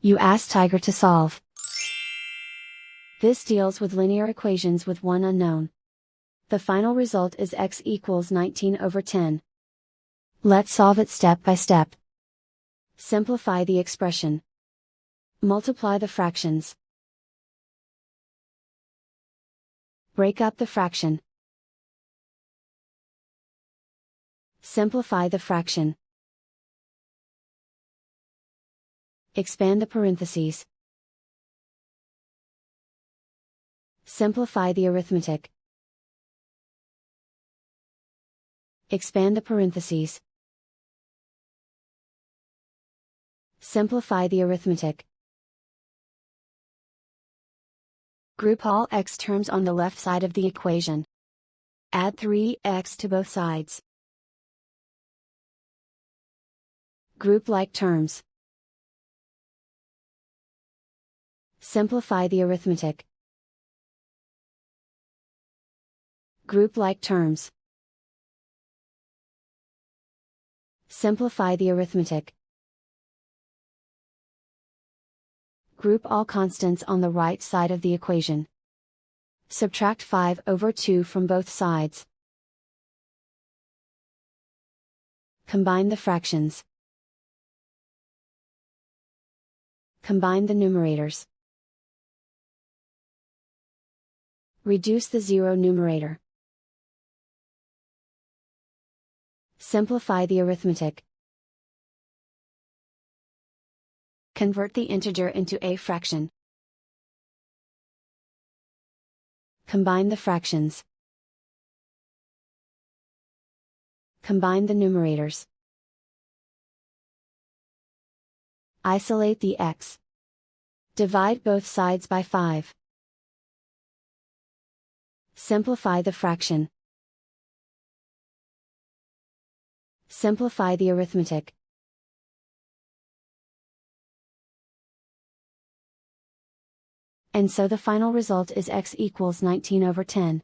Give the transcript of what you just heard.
You ask Tiger to solve. This deals with linear equations with one unknown. The final result is x equals 19/10. Let's solve it step by step. Simplify the expression. Multiply the fractions. Break up the fraction. Simplify the fraction. Expand the parentheses. Simplify the arithmetic. Expand the parentheses. Simplify the arithmetic. Group all x terms on the left side of the equation. Add 3x to both sides. Group like terms. Simplify the arithmetic. Group like terms. Simplify the arithmetic. Group all constants on the right side of the equation. Subtract 5/2 from both sides. Combine the fractions. Combine the numerators. Reduce the zero numerator. Simplify the arithmetic. Convert the integer into a fraction. Combine the fractions. Combine the numerators. Isolate the x. Divide both sides by 5. Simplify the fraction. Simplify the arithmetic. And so the final result is x equals 19/10.